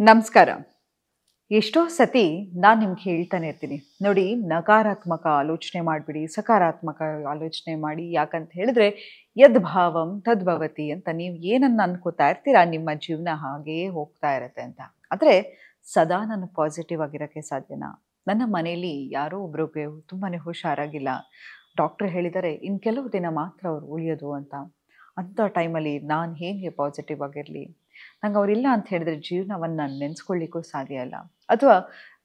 ನಮಸ್ಕಾರ. ಎಷ್ಟೋ ಸತಿ ನಾನು ನಿಮ್ಗೆ ಹೇಳ್ತಾನೆ ಇರ್ತೀನಿ. ನೋಡಿ, ನಕಾರಾತ್ಮಕ ಆಲೋಚನೆ ಮಾಡಬೇಡಿ, ಸಕಾರಾತ್ಮಕ ಆಲೋಚನೆ ಮಾಡಿ. ಯಾಕಂತ ಹೇಳಿದ್ರೆ, ಯದ್ಭಾವಂ ತದ್ಭವತಿ ಅಂತ. ನೀವು ಏನನ್ನ ಅನ್ಕೋತಾ ಇರ್ತೀರಾ, ನಿಮ್ಮ ಜೀವನ ಹಾಗೆಯೇ ಹೋಗ್ತಾ ಇರತ್ತೆ ಅಂತ. ಆದರೆ ಸದಾ ನಾನು ಪಾಸಿಟಿವ್ ಆಗಿರೋಕ್ಕೆ ಸಾಧ್ಯನಾ? ನನ್ನ ಮನೆಯಲ್ಲಿ ಯಾರೋ ಒಬ್ರಿಗೆ ತುಂಬಾನೇ ಹುಷಾರಾಗಿಲ್ಲ. ಡಾಕ್ಟರ್ ಹೇಳಿದ್ದಾರೆ, ಇನ್ನು ಕೆಲವು ದಿನ ಮಾತ್ರ ಅವ್ರು ಉಳಿಯೋದು ಅಂತ. ಅಂಥ ಟೈಮಲ್ಲಿ ನಾನು ಹೇಗೆ ಪಾಸಿಟಿವ್ ಆಗಿರಲಿ? ನಂಗೆ ಅವರಿಲ್ಲ ಅಂತ ಹೇಳಿದ್ರೆ ಜೀವನವನ್ನು ನೆನೆಸ್ಕೊಳ್ಳಿಕ್ಕೂ ಸಾಧ್ಯ ಇಲ್ಲ. ಅಥವಾ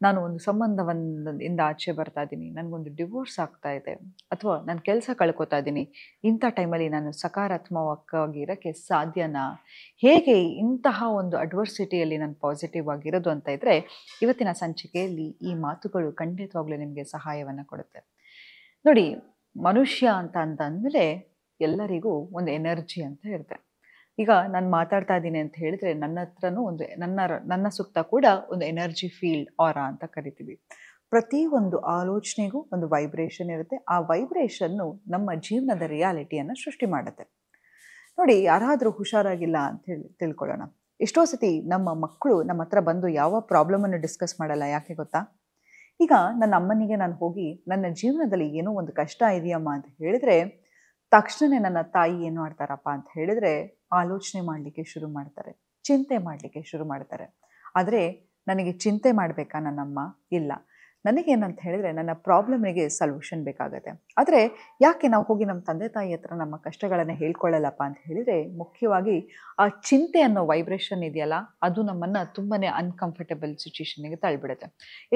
ನಾನು ಒಂದು ಸಂಬಂಧದಿಂದ ಆಚೆ ಬರ್ತಾ ಇದ್ದೀನಿ, ನನಗೊಂದು ಡಿವೋರ್ಸ್ ಆಗ್ತಾ ಇದೆ, ಅಥವಾ ನಾನು ಕೆಲಸ ಕಳ್ಕೊತಾ ಇದ್ದೀನಿ. ಇಂಥ ಟೈಮಲ್ಲಿ ನಾನು ಸಕಾರಾತ್ಮಕವಾಗಿ ಇರೋಕ್ಕೆ ಸಾಧ್ಯನಾ? ಹೇಗೆ ಇಂತಹ ಒಂದು ಅಡ್ವರ್ಸಿಟಿಯಲ್ಲಿ ನಾನು ಪಾಸಿಟಿವ್ ಆಗಿರೋದು ಅಂತ ಇದ್ದರೆ, ಇವತ್ತಿನ ಸಂಚಿಕೆಯಲ್ಲಿ ಈ ಮಾತುಗಳು ಖಂಡಿತವಾಗ್ಲೂ ನಿಮಗೆ ಸಹಾಯವನ್ನು ಕೊಡುತ್ತೆ. ನೋಡಿ, ಮನುಷ್ಯ ಅಂತ ಅಂದಮೇಲೆ ಎಲ್ಲರಿಗೂ ಒಂದು ಎನರ್ಜಿ ಅಂತ ಇರುತ್ತೆ. ಈಗ ನಾನು ಮಾತಾಡ್ತಾ ಇದ್ದೀನಿ ಅಂತ ಹೇಳಿದ್ರೆ ನನ್ನ ಹತ್ರನೂ ಒಂದು ನನ್ನ ಸುತ್ತ ಕೂಡ ಒಂದು ಎನರ್ಜಿ ಫೀಲ್ಡ್ ಆರಾ ಅಂತ ಕರಿತೀವಿ. ಪ್ರತಿ ಒಂದು ಆಲೋಚನೆಗೂ ಒಂದು ವೈಬ್ರೇಷನ್ ಇರುತ್ತೆ. ಆ ವೈಬ್ರೇಷನ್ನು ನಮ್ಮ ಜೀವನದ ರಿಯಾಲಿಟಿಯನ್ನು ಸೃಷ್ಟಿ ಮಾಡುತ್ತೆ. ನೋಡಿ, ಯಾರಾದರೂ ಹುಷಾರಾಗಿಲ್ಲ ಅಂತ ಹೇಳಿ ತಿಳ್ಕೊಳ್ಳೋಣ. ಎಷ್ಟೋ ಸತಿ ನಮ್ಮ ಮಕ್ಕಳು ನಮ್ಮ ಹತ್ರ ಬಂದು ಯಾವ ಪ್ರಾಬ್ಲಮನ್ನು ಡಿಸ್ಕಸ್ ಮಾಡಲ್ಲ. ಯಾಕೆ ಗೊತ್ತಾ? ಈಗ ನನ್ನ ಅಮ್ಮನಿಗೆ ನಾನು ಹೋಗಿ ನನ್ನ ಜೀವನದಲ್ಲಿ ಏನೋ ಒಂದು ಕಷ್ಟ ಇದೆಯಮ್ಮ ಅಂತ ಹೇಳಿದ್ರೆ, ತಕ್ಷಣ ನನ್ನ ತಾಯಿ ಏನು ಮಾಡ್ತಾರಪ್ಪ ಅಂತ ಹೇಳಿದ್ರೆ, ಆಲೋಚನೆ ಮಾಡಲಿಕ್ಕೆ ಶುರು ಮಾಡ್ತಾರೆ, ಚಿಂತೆ ಮಾಡಲಿಕ್ಕೆ ಶುರು ಮಾಡ್ತಾರೆ. ಆದರೆ ನನಗೆ ಚಿಂತೆ ಮಾಡಬೇಕಾ ನನ್ನಮ್ಮ? ಇಲ್ಲ. ನನಗೇನಂತ ಹೇಳಿದ್ರೆ ನನ್ನ ಪ್ರಾಬ್ಲಮ್ಗೆ ಸೊಲ್ಯೂಷನ್ ಬೇಕಾಗತ್ತೆ. ಆದರೆ ಯಾಕೆ ನಾವು ಹೋಗಿ ನಮ್ಮ ತಂದೆ ತಾಯಿ ಹತ್ರ ನಮ್ಮ ಕಷ್ಟಗಳನ್ನು ಹೇಳ್ಕೊಳ್ಳಲ್ಲಪ್ಪ ಅಂತ ಹೇಳಿದರೆ, ಮುಖ್ಯವಾಗಿ ಆ ಚಿಂತೆ ಅನ್ನೋ ವೈಬ್ರೇಷನ್ ಇದೆಯಲ್ಲ, ಅದು ನಮ್ಮನ್ನು ತುಂಬಾ ಅನ್ಕಂಫರ್ಟಬಲ್ ಸಿಚುವೇಷನ್ಗೆ ತಳ್ಳಿಬಿಡುತ್ತೆ.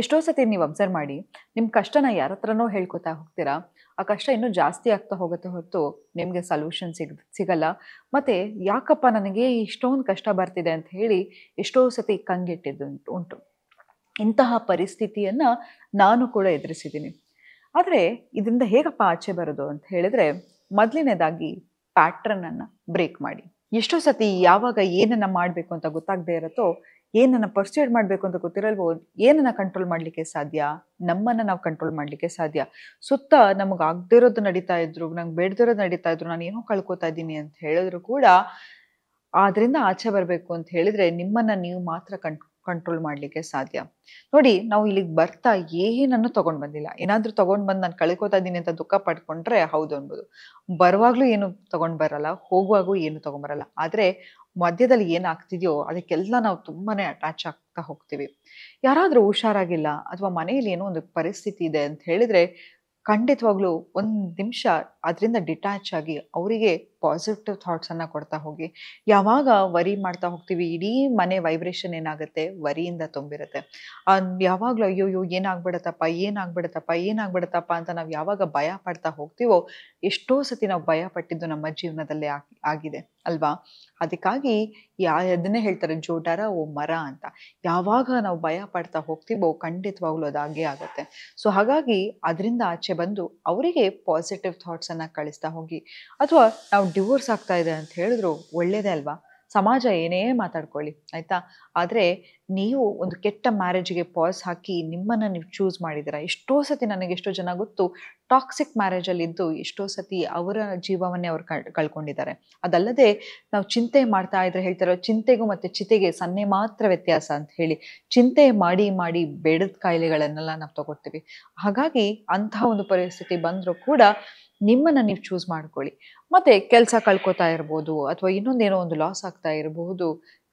ಎಷ್ಟೋ ಸತಿ ನೀವು ಅಬ್ಸರ್ವ್ ಮಾಡಿ, ನಿಮ್ಮ ಕಷ್ಟನ ಯಾರ ಹತ್ರನೋ ಹೇಳ್ಕೊತಾ ಹೋಗ್ತೀರಾ, ಆ ಕಷ್ಟ ಇನ್ನೂ ಜಾಸ್ತಿ ಆಗ್ತಾ ಹೋಗುತ್ತೆ ಹೊರತು ನಿಮಗೆ ಸೊಲ್ಯೂಷನ್ ಸಿಗಲ್ಲ. ಮತ್ತು ಯಾಕಪ್ಪ ನನಗೆ ಇಷ್ಟೊಂದು ಕಷ್ಟ ಬರ್ತಿದೆ ಅಂತ ಹೇಳಿ ಎಷ್ಟೋ ಸತಿ ಕಂಗೆಟ್ಟಿದ್ದು ಉಂಟು. ಇಂತಹ ಪರಿಸ್ಥಿತಿಯನ್ನು ನಾನು ಕೂಡ ಎದುರಿಸಿದ್ದೀನಿ. ಆದರೆ ಇದರಿಂದ ಹೇಗಪ್ಪ ಆಚೆ ಬರೋದು ಅಂತ ಹೇಳಿದ್ರೆ, ಮೊದಲನೇದಾಗಿ ಪ್ಯಾಟ್ರನನ್ನು ಬ್ರೇಕ್ ಮಾಡಿ. ಎಷ್ಟೋ ಸತಿ ಯಾವಾಗ ಏನನ್ನು ಮಾಡಬೇಕು ಅಂತ ಗೊತ್ತಾಗದೇ ಇರುತ್ತೋ, ಏನನ್ನು ಪರ್ಸ್ಯೂಡ್ ಮಾಡಬೇಕು ಅಂತ ಗೊತ್ತಿರಲ್ವೋ, ಏನನ್ನು ಕಂಟ್ರೋಲ್ ಮಾಡಲಿಕ್ಕೆ ಸಾಧ್ಯ? ನಮ್ಮನ್ನು ನಾವು ಕಂಟ್ರೋಲ್ ಮಾಡಲಿಕ್ಕೆ ಸಾಧ್ಯ. ಸುತ್ತ ನಮಗೆ ಆಗದಿರೋದು ನಡೀತಾ ಇದ್ರು, ನಂಗೆ ಬೇಡದಿರೋದು ನಡೀತಾ ಇದ್ರು, ನಾನು ಏನೋ ಕಳ್ಕೊತಾ ಇದ್ದೀನಿ ಅಂತ ಹೇಳಿದ್ರು ಕೂಡ, ಅದರಿಂದ ಆಚೆ ಬರಬೇಕು ಅಂತ ಹೇಳಿದರೆ ನಿಮ್ಮನ್ನು ನೀವು ಮಾತ್ರ ಕಂಟ್ರೋಲ್ ಮಾಡಲಿಕ್ಕೆ ಸಾಧ್ಯ. ನೋಡಿ, ನಾವು ಇಲ್ಲಿಗೆ ಬರ್ತಾ ಏನನ್ನು ತೊಗೊಂಡು ಬಂದಿಲ್ಲ. ಏನಾದರೂ ತೊಗೊಂಡು ಬಂದು ನಾನು ಕಳ್ಕೊತಾ ಇದ್ದೀನಿ ಅಂತ ದುಃಖ ಪಡ್ಕೊಂಡ್ರೆ ಹೌದು ಅನ್ಬೋದು. ಬರುವಾಗಲೂ ಏನು ತೊಗೊಂಡು ಬರಲ್ಲ, ಹೋಗುವಾಗೂ ಏನು ತೊಗೊಂಬರಲ್ಲ. ಆದರೆ ಮಧ್ಯದಲ್ಲಿ ಏನಾಗ್ತಿದೆಯೋ ಅದಕ್ಕೆಲ್ಲ ನಾವು ತುಂಬಾ ಅಟ್ಯಾಚ್ ಆಗ್ತಾ ಹೋಗ್ತೀವಿ. ಯಾರಾದರೂ ಹುಷಾರಾಗಿಲ್ಲ ಅಥವಾ ಮನೆಯಲ್ಲಿ ಏನೋ ಒಂದು ಪರಿಸ್ಥಿತಿ ಇದೆ ಅಂತ ಹೇಳಿದರೆ, ಖಂಡಿತವಾಗ್ಲೂ ಒಂದು ನಿಮಿಷ ಅದರಿಂದ ಡಿಟ್ಯಾಚ್ ಆಗಿ ಅವರಿಗೆ ಪಾಸಿಟಿವ್ ಥಾಟ್ಸನ್ನು ಕೊಡ್ತಾ ಹೋಗಿ. ಯಾವಾಗ ವರಿ ಮಾಡ್ತಾ ಹೋಗ್ತೀವಿ, ಇಡೀ ಮನೆ ವೈಬ್ರೇಷನ್ ಏನಾಗುತ್ತೆ, ವರಿಯಿಂದ ತುಂಬಿರುತ್ತೆ. ಯಾವಾಗಲೂ ಅಯ್ಯೋಯ್ಯೋ ಏನಾಗ್ಬಿಡತ್ತಪ್ಪ ಅಂತ ನಾವು ಯಾವಾಗ ಭಯ ಪಡ್ತಾ ಹೋಗ್ತೀವೋ, ಎಷ್ಟೋ ಸತಿ ನಾವು ಭಯ ಪಟ್ಟಿದ್ದು ನಮ್ಮ ಜೀವನದಲ್ಲೇ ಆಗಿದೆ ಅಲ್ವಾ? ಅದಕ್ಕಾಗಿ ಅದನ್ನೇ ಹೇಳ್ತಾರೆ, ಜೋಡಾರ ಓ ಮರ ಅಂತ. ಯಾವಾಗ ನಾವು ಭಯ ಪಡ್ತಾ ಹೋಗ್ತೀವೋ ಖಂಡಿತವಾಗ್ಲೂ ಅದಾಗೇ ಆಗುತ್ತೆ. ಸೊ ಹಾಗಾಗಿ ಅದರಿಂದ ಆಚೆ ಬಂದು ಅವರಿಗೆ ಪಾಸಿಟಿವ್ ಥಾಟ್ಸನ್ನು ಕಳಿಸ್ತಾ ಹೋಗಿ. ಅಥವಾ ನಾವು ಡಿವೋರ್ಸ್ ಆಗ್ತಾ ಇದೆ ಅಂತ ಹೇಳಿದ್ರು ಒಳ್ಳೇದೇ ಅಲ್ವಾ? ಸಮಾಜ ಏನೇ ಮಾತಾಡ್ಕೊಳ್ಳಿ, ಆಯಿತಾ? ಆದರೆ ನೀವು ಒಂದು ಕೆಟ್ಟ ಮ್ಯಾರೇಜಿಗೆ ಪಾಸ್ ಹಾಕಿ ನಿಮ್ಮನ್ನು ನೀವು ಚೂಸ್ ಮಾಡಿದ್ದೀರಾ. ಎಷ್ಟೋ ಸತಿ ನನಗೆ ಎಷ್ಟೋ ಜನ ಗೊತ್ತು, ಟಾಕ್ಸಿಕ್ ಮ್ಯಾರೇಜಲ್ಲಿದ್ದು ಎಷ್ಟೋ ಸತಿ ಅವರ ಜೀವವನ್ನೇ ಅವ್ರು ಕಳ್ಕೊಂಡಿದ್ದಾರೆ. ಅದಲ್ಲದೆ ನಾವು ಚಿಂತೆ ಮಾಡ್ತಾ ಇದ್ರೆ ಹೇಳ್ತಾರೋ, ಚಿಂತೆಗೂ ಮತ್ತು ಚಿತೆಗೆ ಸನ್ನೆ ಮಾತ್ರ ವ್ಯತ್ಯಾಸ ಅಂತ ಹೇಳಿ. ಚಿಂತೆ ಮಾಡಿ ಮಾಡಿ ಬೇಡದ ಕಾಯಿಲೆಗಳನ್ನೆಲ್ಲ ನಾವು ತಗೊಳ್ತೀವಿ. ಹಾಗಾಗಿ ಅಂತಹ ಒಂದು ಪರಿಸ್ಥಿತಿ ಬಂದರೂ ಕೂಡ ನಿಮ್ಮನ್ನು ನೀವು ಚೂಸ್ ಮಾಡ್ಕೊಳ್ಳಿ. ಮತ್ತು ಕೆಲಸ ಕಳ್ಕೊತಾ ಇರ್ಬೋದು, ಅಥವಾ ಇನ್ನೊಂದೇನೋ ಒಂದು ಲಾಸ್ ಆಗ್ತಾ ಇರಬಹುದು.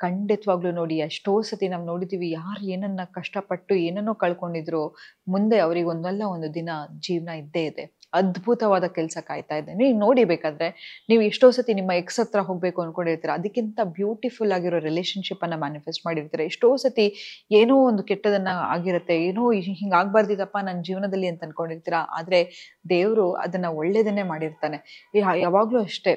ಖಂಡಿತವಾಗ್ಲೂ ನೋಡಿ, ಎಷ್ಟೋ ಸತಿ ನಾವು ನೋಡಿದ್ದೀವಿ, ಯಾರು ಏನನ್ನ ಕಷ್ಟಪಟ್ಟು ಏನನ್ನೋ ಕಳ್ಕೊಂಡಿದ್ರು, ಮುಂದೆ ಅವ್ರಿಗೆ ಒಂದಲ್ಲ ಒಂದು ದಿನ ಜೀವನ ಇದ್ದೇ ಇದೆ. ಅದ್ಭುತವಾದ ಕೆಲಸ ಕಾಯ್ತಾ ಇದೆ. ನೀವು ನೋಡಿ, ಬೇಕಾದ್ರೆ ನೀವು ಎಷ್ಟೋ ಸತಿ ನಿಮ್ಮ ಎಕ್ಸ್ ಹತ್ರ ಹೋಗಬೇಕು ಅಂದ್ಕೊಂಡಿರ್ತೀರ, ಅದಕ್ಕಿಂತ ಬ್ಯೂಟಿಫುಲ್ ಆಗಿರೋ ರಿಲೇಷನ್ಶಿಪ್ಪನ್ನು ಮ್ಯಾನಿಫೆಸ್ಟ್ ಮಾಡಿರ್ತೀರ. ಎಷ್ಟೋ ಸತಿ ಏನೋ ಒಂದು ಕೆಟ್ಟದನ್ನು ಆಗಿರುತ್ತೆ, ಏನೋ ಹಿಂಗಾಗಬಾರ್ದಿದಪ್ಪ ನನ್ನ ಜೀವನದಲ್ಲಿ ಅಂತ ಅಂದ್ಕೊಂಡಿರ್ತೀರ. ಆದರೆ ದೇವರು ಅದನ್ನು ಒಳ್ಳೆಯದನ್ನೇ ಮಾಡಿರ್ತಾನೆ. ಯಾವಾಗಲೂ ಅಷ್ಟೇ,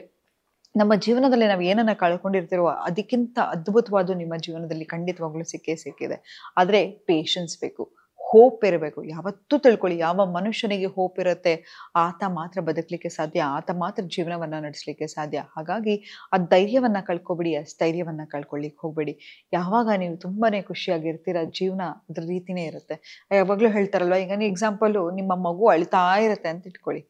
ನಮ್ಮ ಜೀವನದಲ್ಲಿ ನಾವು ಏನನ್ನ ಕಳ್ಕೊಂಡಿರ್ತೀರೋ ಅದಕ್ಕಿಂತ ಅದ್ಭುತವಾದ ನಿಮ್ಮ ಜೀವನದಲ್ಲಿ ಖಂಡಿತವಾಗ್ಲೂ ಸಿಕ್ಕಿದೆ. ಆದರೆ ಪೇಷನ್ಸ್ ಬೇಕು, ಹೋಪ್ ಇರಬೇಕು. ಯಾವತ್ತೂ ತಿಳ್ಕೊಳ್ಳಿ, ಯಾವ ಮನುಷ್ಯನಿಗೆ ಹೋಪ್ ಇರುತ್ತೆ ಆತ ಮಾತ್ರ ಬದುಕಲಿಕ್ಕೆ ಸಾಧ್ಯ, ಆತ ಮಾತ್ರ ಜೀವನವನ್ನು ನಡೆಸಲಿಕ್ಕೆ ಸಾಧ್ಯ. ಹಾಗಾಗಿ ಆ ಧೈರ್ಯವನ್ನು ಕಳ್ಕೊಬೇಡಿ, ಆ ಸ್ಥೈರ್ಯವನ್ನು ಕಳ್ಕೊಳ್ಳಿಕ್ಕೆ ಹೋಗಬೇಡಿ. ಯಾವಾಗ ನೀವು ತುಂಬಾ ಖುಷಿಯಾಗಿರ್ತೀರ, ಜೀವನ ಅದ್ರ ರೀತಿಯೇ ಇರುತ್ತೆ. ಯಾವಾಗಲೂ ಹೇಳ್ತಾರಲ್ವ, ಈಗ ನೀವು ಎಕ್ಸಾಂಪಲು, ನಿಮ್ಮ ಮಗು ಅಳ್ತಾ ಇರುತ್ತೆ ಅಂತ ಇಟ್ಕೊಳ್ಳಿ.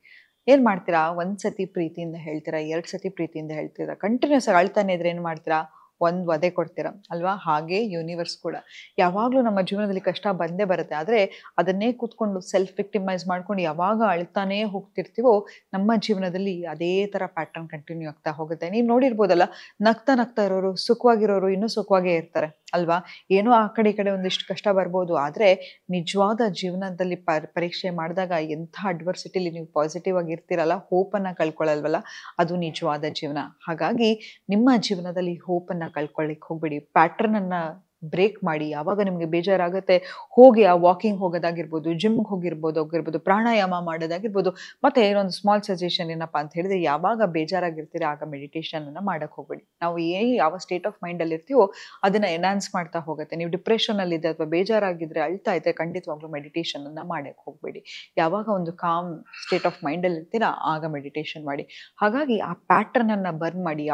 ಏನು ಮಾಡ್ತೀರಾ? ಒಂದು ಸತಿ ಪ್ರೀತಿಯಿಂದ ಹೇಳ್ತೀರಾ, 2 ಸತಿ ಪ್ರೀತಿಯಿಂದ ಹೇಳ್ತೀರಾ, ಕಂಟಿನ್ಯೂಸ್ ಆಗಿ ಅಳ್ತಾನೆ ಇದ್ರೆ ಏನು ಮಾಡ್ತೀರಾ? ಒಂದು ವಧೆ ಕೊಡ್ತೀರಾ ಅಲ್ವಾ? ಹಾಗೆ ಯೂನಿವರ್ಸ್ ಕೂಡ ಯಾವಾಗಲೂ ನಮ್ಮ ಜೀವನದಲ್ಲಿ ಕಷ್ಟ ಬಂದೇ ಬರುತ್ತೆ. ಆದರೆ ಅದನ್ನೇ ಕೂತ್ಕೊಂಡು ಸೆಲ್ಫ್ ವಿಕ್ಟಿಮೈಸ್ ಮಾಡ್ಕೊಂಡು ಯಾವಾಗ ಅಳ್ತಾನೇ ಹೋಗ್ತಿರ್ತೀವೋ ನಮ್ಮ ಜೀವನದಲ್ಲಿ ಅದೇ ಥರ ಪ್ಯಾಟರ್ನ್ ಕಂಟಿನ್ಯೂ ಆಗ್ತಾ ಹೋಗುತ್ತೆ. ನೀವು ನೋಡಿರ್ಬೋದಲ್ಲ, ನಗ್ತಾ ನಗ್ತಾ ಇರೋರು, ಸುಖವಾಗಿರೋರು ಇನ್ನೂ ಸುಖವಾಗೇ ಇರ್ತಾರೆ ಅಲ್ವಾ? ಏನೋ ಆ ಕಡೆ ಈ ಕಡೆ ಒಂದಿಷ್ಟು ಕಷ್ಟ ಬರ್ಬೋದು, ಆದರೆ ನಿಜವಾದ ಜೀವನದಲ್ಲಿ ಪರೀಕ್ಷೆ ಮಾಡಿದಾಗ ಎಂಥ ಅಡ್ವರ್ಸಿಟಿಲಿ ನೀವು ಪಾಸಿಟಿವ್ ಆಗಿ ಇರ್ತೀರಲ್ಲ, ಹೋಪನ್ನು ಕಳ್ಕೊಳ್ಳಲ್ವಲ್ಲ, ಅದು ನಿಜವಾದ ಜೀವನ. ಹಾಗಾಗಿ ನಿಮ್ಮ ಜೀವನದಲ್ಲಿ ಹೋಪನ್ನು ಕಳ್ಕೊಳ್ಳಿಕ್ಕೆ ಹೋಗ್ಬೇಡಿ. ಪ್ಯಾಟ್ರನನ್ನು ಬ್ರೇಕ್ ಮಾಡಿ. ಯಾವಾಗ ನಿಮಗೆ ಬೇಜಾರಾಗುತ್ತೆ, ಹೋಗಿ ಆ ವಾಕಿಂಗ್ ಹೋಗೋದಾಗಿರ್ಬೋದು, ಜಿಮ್ಗೆ ಹೋಗಿರ್ಬೋದು, ಪ್ರಾಣಾಯಾಮ ಮಾಡೋದಾಗಿರ್ಬೋದು. ಮತ್ತೆ ಇನ್ನೊಂದು ಸ್ಮಾಲ್ ಸಜೆಷನ್ ಏನಪ್ಪ ಅಂತ ಹೇಳಿದ್ರೆ, ಯಾವಾಗ ಬೇಜಾರಾಗಿರ್ತೀರ ಆಗ ಮೆಡಿಟೇಷನನ್ನು ಮಾಡಕ್ಕೆ ಹೋಗ್ಬೇಡಿ. ನಾವು ಯಾವ ಸ್ಟೇಟ್ ಆಫ್ ಮೈಂಡಲ್ಲಿ ಇರ್ತೀವೋ ಅದನ್ನು ಎನ್ಹಾನ್ಸ್ ಮಾಡ್ತಾ ಹೋಗುತ್ತೆ. ನೀವು ಡಿಪ್ರೆಷನಲ್ಲಿದೆ ಅಥವಾ ಬೇಜಾರಾಗಿದ್ದರೆ, ಅಳ್ತಾ ಇದ್ದರೆ ಖಂಡಿತವಾಗ್ಲೂ ಮೆಡಿಟೇಷನನ್ನು ಮಾಡಕ್ಕೆ ಹೋಗಬೇಡಿ. ಯಾವಾಗ ಒಂದು ಕಾಮ್ ಸ್ಟೇಟ್ ಆಫ್ ಮೈಂಡಲ್ಲಿ ಇರ್ತೀರಾ ಆಗ ಮೆಡಿಟೇಷನ್ ಮಾಡಿ. ಹಾಗಾಗಿ ಆ ಪ್ಯಾಟ್ರನನ್ನು ಬರ್ನ್ ಮಾಡಿ.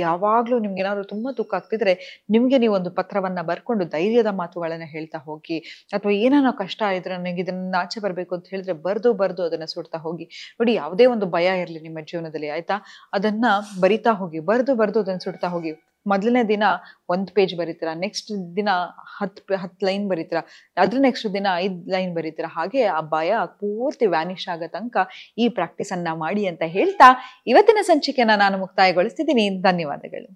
ಯಾವಾಗಲೂ ನಿಮ್ಗೆ ಏನಾದರೂ ತುಂಬ ದುಃಖ ಆಗ್ತಿದ್ರೆ ನಿಮಗೆ ನೀವು ಒಂದು ಪತ್ರವನ್ನು ಬರ್ಕೊಂಡು ಧೈರ್ಯದ ಮಾತುಗಳನ್ನು ಹೇಳ್ತಾ ಹೋಗಿ, ಅಥವಾ ಏನಾನೋ ಕಷ್ಟ ಇದ್ರೆ ನನಗೆ ಇದನ್ನ ಆಚೆ ಬರಬೇಕು ಅಂತ ಹೇಳಿದ್ರೆ ಬರ್ದು ಅದನ್ನ ಸುಡ್ತಾ ಹೋಗಿ. ನೋಡಿ, ಯಾವುದೇ ಒಂದು ಭಯ ಇರಲಿ ನಿಮ್ಮ ಜೀವನದಲ್ಲಿ, ಆಯ್ತಾ, ಅದನ್ನ ಬರಿತಾ ಹೋಗಿ, ಬರ್ದು ಅದನ್ನ ಸುಡ್ತಾ ಹೋಗಿ. ಮೊದಲನೇ ದಿನ 1 ಪೇಜ್ ಬರೀತೀರಾ, ನೆಕ್ಸ್ಟ್ ದಿನ 10 ಲೈನ್ ಬರೀತೀರಾ, ಅದ್ರ ನೆಕ್ಸ್ಟ್ ದಿನ 5 ಲೈನ್ ಬರೀತೀರಾ. ಹಾಗೆ ಆ ಭಯ ಪೂರ್ತಿ ವ್ಯಾನಿಷ್ ಆಗೋ ತನಕ ಈ ಪ್ರಾಕ್ಟೀಸ್ ಅನ್ನ ಮಾಡಿ ಅಂತ ಹೇಳ್ತಾ ಇವತ್ತಿನ ಸಂಚಿಕೆನ ನಾನು ಮುಕ್ತಾಯಗೊಳಿಸ್ತಿದ್ದೀನಿ. ಧನ್ಯವಾದಗಳು.